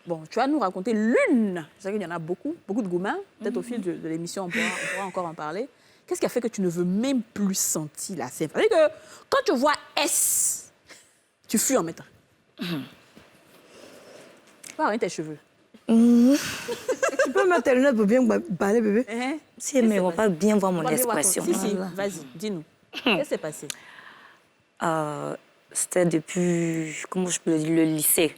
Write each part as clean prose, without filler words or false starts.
Bon, tu vas nous raconter l'une. Je sais qu'il y en a beaucoup de gourmands. Peut-être au fil de l'émission, on pourra encore en parler. Qu'est-ce qui a fait que tu ne veux même plus sentir la sève? C'est-à-dire que quand tu vois S, tu fuis en mettant. Pas rien tes cheveux. Tu peux mettre tes lunettes pour bien parler, bébé? Si, mais on va pas bien voir mon expression. Si, vas-y, dis-nous. Qu'est-ce qui s'est passé? C'était depuis, comment je peux le dire, le lycée.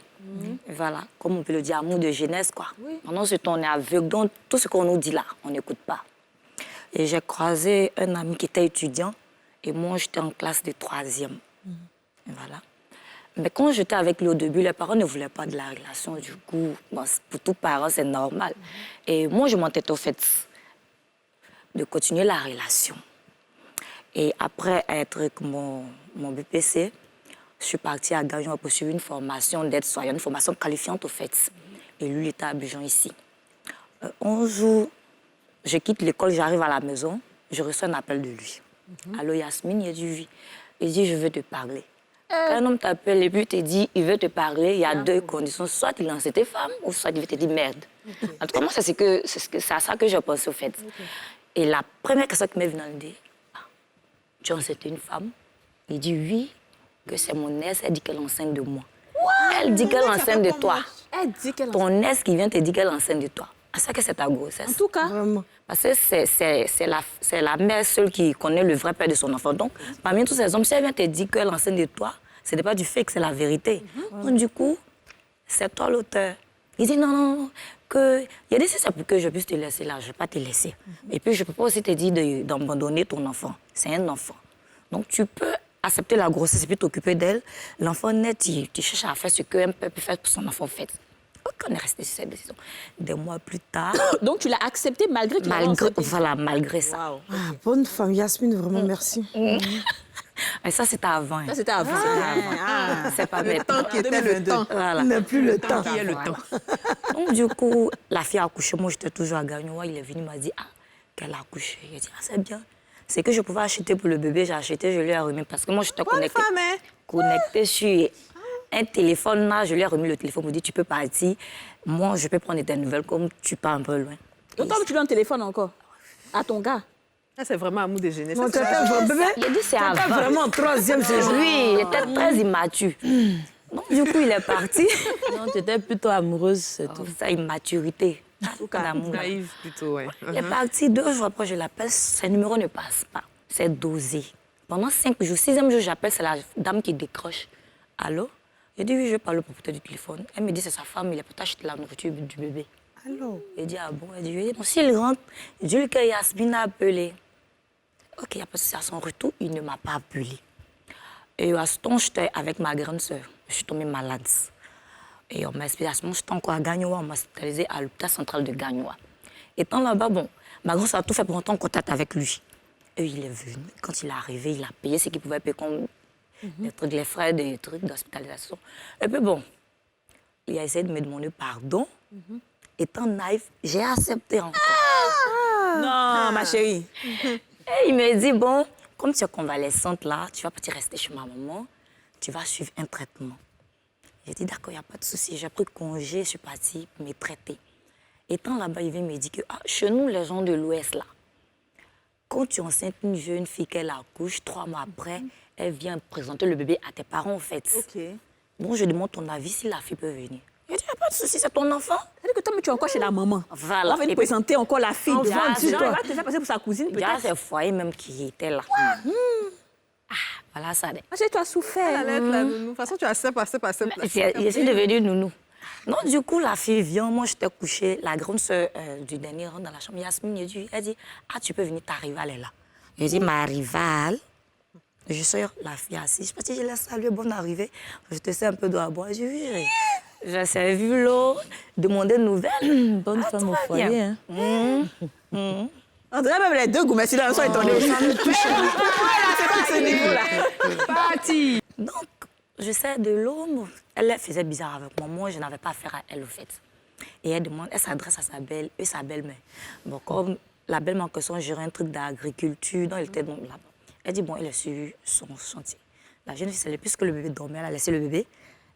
Voilà, comme on peut le dire, amour de jeunesse, quoi. Oui. Pendant ce temps, on est aveugle, donc tout ce qu'on nous dit là, on n'écoute pas. Et j'ai croisé un ami qui était étudiant, et moi, j'étais en classe de 3e. Voilà. Mais quand j'étais avec lui au début, les parents ne voulaient pas de la relation. Du coup, bon, pour tous parents, c'est normal. Et moi, je m'entêtais au fait de continuer la relation. Et après être avec mon BPC, je suis partie à Gagnon pour suivre une formation d'aide-soignante, une formation qualifiante au fait. Et lui, il était à Abidjan ici. Un jour, je quitte l'école, j'arrive à la maison, je reçois un appel de lui. Allô, Yasmine, il dit oui. Il dit, je veux te parler. Quand un homme t'appelle et puis il te dit, il veut te parler, il y a deux conditions. Soit il lance tes femmes, ou soit il veut te dire merde. En tout cas, moi, c'est à ça que je pense au fait. Et la première question qui m'est venue, elle dit, tu as c'était une femme? Il dit oui, que c'est mon ex, elle dit qu'elle est enceinte de moi. Elle dit qu'elle est enceinte de toi. Elle dit qu'elle Ton ex qui vient te dire qu'elle est enceinte de toi. À ça que c'est ta grossesse. En tout cas. Vraiment. Parce que c'est la mère seule qui connaît le vrai père de son enfant. Donc, parmi tous ces hommes, si elle vient te dire qu'elle est enceinte de toi, ce n'est pas du fake, c'est la vérité. Donc, du coup, c'est toi l'auteur. Il dit non, que... Il a dit, si c'est pour que je puisse te laisser là, je ne vais pas te laisser. Et puis, je ne peux pas aussi te dire d'abandonner ton enfant. C'est un enfant. Donc, tu peux accepter la grossesse et puis t'occuper d'elle. L'enfant naît, tu cherches à faire ce qu'un père peut faire pour son enfant fait. On est resté sur cette décision. Des mois plus tard... Donc, tu l'as accepté malgré qu'il malgré ça. Wow. Ah, bonne femme, Yasmine, vraiment, merci. Et ça, c'était avant. Ça, c'était avant. C'est pas Le temps qui était le temps. Voilà. Il n'a plus le temps. Qui est le temps. Donc, du coup, la fille a accouché. Moi, j'étais toujours à Gagnoua. Il est venu, il m'a dit, qu'elle a accouché. J'ai dit, c'est bien. C'est que je pouvais acheter pour le bébé, j'ai acheté, je lui ai remis. Parce que moi, j'étais connectée. Femme, hein? Connectée sur un téléphone. Là, je lui ai remis le téléphone. Il me dit, tu peux partir. Moi, je peux prendre tes nouvelles comme tu pars un peu loin. Donc, toi, tu lui as un téléphone encore? À ton gars? Ça, c'est vraiment amour de jeunesse. Mon Ça, tata, bébé, Il a dit, c'est tata, avant. vraiment, 3e séjour. Oui, il était très immature. Donc, du coup, il est parti. Non, tu étais plutôt amoureuse, c'est tout. Ça, immaturité. D'amour. naïve plutôt, ouais. Il est parti 2 jours après, je l'appelle, ses numéros ne passent pas. C'est dosé. Pendant 5 jours, 6e jour, j'appelle, c'est la dame qui décroche. Allô? Je dis oui, je parle au propriétaire du téléphone. Elle me dit c'est sa femme, il est pour t'acheter la nourriture du bébé. Alors, Je dis ah bon? Elle dit oui. Donc s'il rentre, je dis que Yasmine a appelé. Ok, il n'y a pas de souci. À son retour, il ne m'a pas appelé. Et à ce temps, j'étais avec ma grande sœur. Je suis tombée malade. Et on m'a expliqué à ce moment, j'étais encore à Gagnoua, on m'a hospitalisée à l'hôpital central de Gagnoua. Étant là-bas, bon, ma grande sœur a tout fait pour entrer en contact avec lui. Et il est venu. Quand il est arrivé, il a payé ce qu'il pouvait payer comme des trucs, les frais, des trucs d'hospitalisation. Et puis bon, il a essayé de me demander pardon. Étant naïf, j'ai accepté encore. Non, ma chérie. Et il me dit, bon, comme tu es convalescente là, tu vas peut-être rester chez ma maman, tu vas suivre un traitement. J'ai dit, d'accord, il n'y a pas de souci. J'ai pris congé, je suis partie pour me traiter. Étant là-bas, il vient me dire que chez nous, les gens de l'Ouest, là, quand tu enceinte une jeune fille qu'elle accouche, 3 mois après, elle vient présenter le bébé à tes parents, en fait. OK. Donc, je demande ton avis si la fille peut venir. Il dit, il n'y a pas de souci, c'est ton enfant. C'est-à-dire que toi, mais tu es encore chez la maman. Voilà. On va venir Et puis- présenter encore la fille. Enfant, Genre, dis-toi. il va te faire passer pour sa cousine, Il y a peut-être. ces foyers même qui étaient là. Voilà ça. Ma chérie, tu as souffert. Elle allait être la nounou. De toute façon, tu as accepté. Je suis devenue nounou. Non, du coup, la fille vient, moi, j'étais couchée. La grande sœur du dernier rentre dans la chambre. Yasmine, elle dit, tu peux venir, ta rivale est là. Je dis, ma rivale? Je sors, la fille assise. Je dis, je laisse saluer, bonne arrivée. Je te sais un peu d'eau à boire. Je dis, oui. J'ai servi l'eau, demandé de nouvelles. Bonne femme au tout va bien. foyer, hein. On dirait même les deux goûts, mais si dans le son est tombé. C'est pas à ce niveau-là. Parti. Donc, je sers de l'eau. Elle faisait bizarre avec moi. Moi, je n'avais pas affaire à elle, au fait. Et elle s'adresse à sa belle-mère. Bon, comme la belle-mère en question gérait un truc d'agriculture, donc elle était donc là-bas. Elle dit, bon, elle a suivi son chantier. La jeune fille, puisque le bébé dormait, elle a laissé le bébé.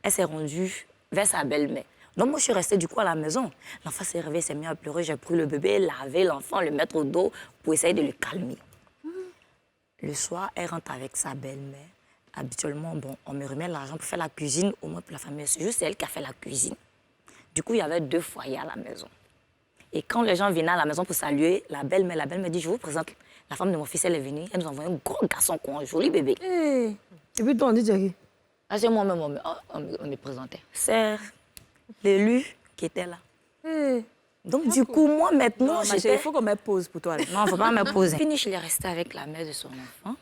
Elle s'est rendue vers sa belle-mère. Donc, moi, je suis restée du coup à la maison. L'enfant s'est réveillé, s'est mis à pleurer. J'ai pris le bébé, lavé l'enfant, le mettre au dos pour essayer de le calmer. Le soir, elle rentre avec sa belle-mère. Habituellement, bon, on me remet l'argent pour faire la cuisine, au moins pour la famille. C'est juste elle qui a fait la cuisine. Du coup, il y avait 2 foyers à la maison. Et quand les gens venaient à la maison pour saluer, la belle-mère dit, je vous présente la femme de mon fils, elle est venue. Elle nous a envoyé un gros garçon, un joli bébé. Eh, Et puis toi, on dit Jackie. Ah, c'est moi-même, on me présentait. C'est l'élu qui était là. eh. Donc, du coup, moi, maintenant, Non, ma chérie, j'étais... il faut qu'on me pose pour toi. Là. Non, il ne faut pas me poser. Fini, je l'ai resté avec la mère de son enfant.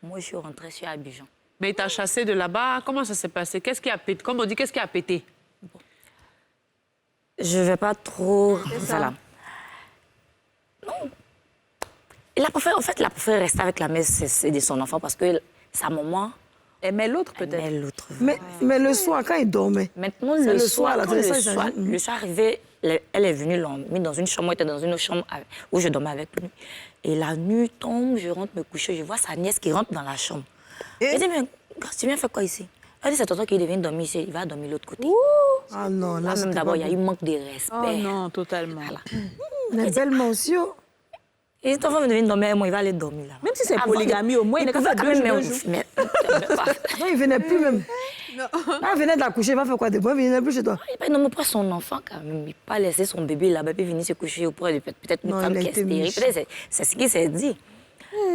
Moi, je suis rentrée sur Abidjan. Mais il t'a chassé de là-bas. Comment ça s'est passé? Qu'est-ce qui a pété? Comme on dit, qu'est-ce qui a pété? Je ne vais pas trop... Voilà. Non. Il a préféré, en fait, il a préféré rester avec la mère de son enfant parce que sa maman Mais l'autre, peut-être. aimait l'autre. Mais le soir, quand il dormait, Maintenant, c'est le soir, là, quand c'est le ça, soir, j'imagine. le soir arrivé, elle est venue, l'ont mis dans une chambre, elle était dans une autre chambre où je dormais avec lui. Et la nuit tombe, je rentre me coucher, je vois sa nièce qui rentre dans la chambre. Je dis, mais tu viens faire quoi ici? Elle dit, c'est tonton qui devient dormir ici, il va dormir de l'autre côté. Ah non, là, Là, même c'était d'abord, pas il y a eu manque de respect. Oh non, totalement. Voilà. Mais bellement aussi, oh. Et cet enfant devient dormir, moi, il va aller dormir là. Même si c'est Avant, polygamie, au moins, il n'est qu'à pouvait faire quand 2 même, jours. mais- Non, il venait plus même. Là, il venait de la coucher, il va faire quoi de bon? Il venait plus chez toi. Il non, mais pour son enfant, quand même. Il ne pas laisser son bébé là-bas, puis venir se coucher auprès de peut-être une Non, femme il a qui est été stérile. méchant. Peut-être c'est ce qu'il s'est dit.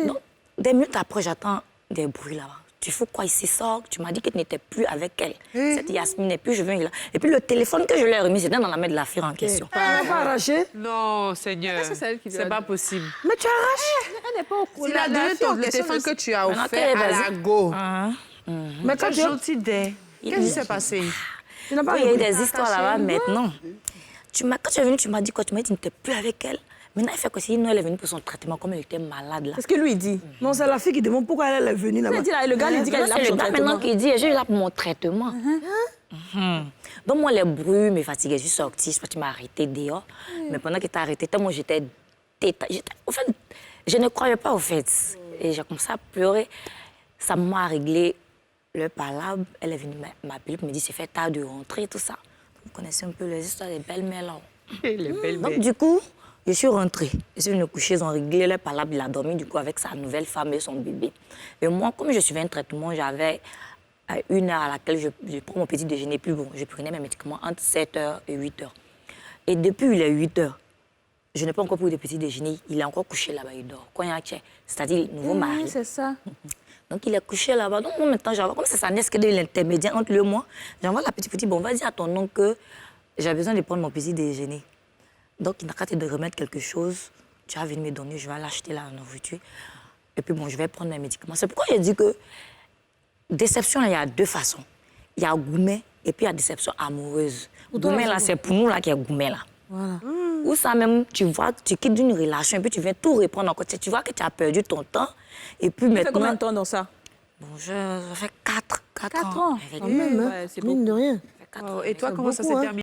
Donc, des minutes après, j'entends des bruits là-bas. Tu fais quoi ici? Sors. Tu m'as dit que tu n'étais plus avec elle. Cette Yasmine n'est plus, je viens là. Et puis le téléphone que je lui ai remis, c'était dans la main de la fille en question. Elle n'a pas arraché. Non, Seigneur. Est-ce que c'est elle qui lui a C'est dit? pas possible. Mais tu arraches. Elle n'est pas au courant. Il a donné fille en le question téléphone ne- que tu as Maintenant, offert t'es à vas-y. la go. Mais quand Quel gentil dé. Qu'est-ce qui s'est passé? tu n'as pas Il y a eu compris. des histoires là-bas maintenant. Quand tu es venu, tu m'as dit quoi? Tu m'as dit que tu n'étais plus avec elle. Maintenant, il fait que si elle est venue pour son traitement, comme elle était malade là. Qu'est-ce que lui dit? Non, c'est la fille qui demande pourquoi elle est venue Il là-bas. dit là, le gars lui dit qu'elle est là C'est pour le son gars maintenant traitement. qui dit, je suis là pour mon traitement. Donc moi, les bruits me fatiguaient. Je suis sortie, je sais pas, tu m'as arrêté dehors. Mais pendant que tu as arrêté, moi, j'étais... En fait, je ne croyais pas au fait. Et j'ai commencé à pleurer. Sa maman a réglé le palabre. Elle est venue m'appeler pour me dire, c'est fait tard de rentrer, tout ça. Vous connaissez un peu les histoires des belles-mères là. Les belles Donc du coup, je suis rentrée. Je suis venue coucher, ils ont réglé le palabre. Il a dormi du coup avec sa nouvelle femme et son bébé. Et moi, comme je suivais un traitement, j'avais une heure à laquelle je prends mon petit déjeuner. Puis bon, je prenais mes médicaments entre 7h et 8h. Et depuis, il est 8h. Je n'ai pas encore pris de petit déjeuner. Il est encore couché là-bas, il dort. Quand il y a un tchè, c'est-à-dire le nouveau mari. Oui, c'est ça. Donc il est couché là-bas. Donc moi maintenant, j'envoie, comme c'est sa nièce qui est l'intermédiaire entre lui et moi, j'envoie la petite, bon, vas-y à ton oncle que j'ai besoin de prendre mon petit déjeuner. Donc il n'a qu'à te remettre quelque chose. Tu vas venir me donner, je vais l'acheter la nourriture. Et puis bon, je vais prendre mes médicaments. C'est pourquoi j'ai dit que déception, là, il y a 2 façons. Il y a gourmet et puis il y a déception amoureuse. Gourmet, là, c'est pour nous là qui est gourmet là. Voilà. Ou ça même, tu vois, tu quittes d'une relation et puis tu viens tout reprendre encore. Tu vois que tu as perdu ton temps. Et puis Tu fais maintenant... combien de temps dans ça? Bon, je fais 4 4 ans. avec Quand lui. même, Hein? ouais, c'est Mine de rien. Ça fait 4 Oh, ans et toi, avec comment lui. ça beaucoup, s'est hein. terminé?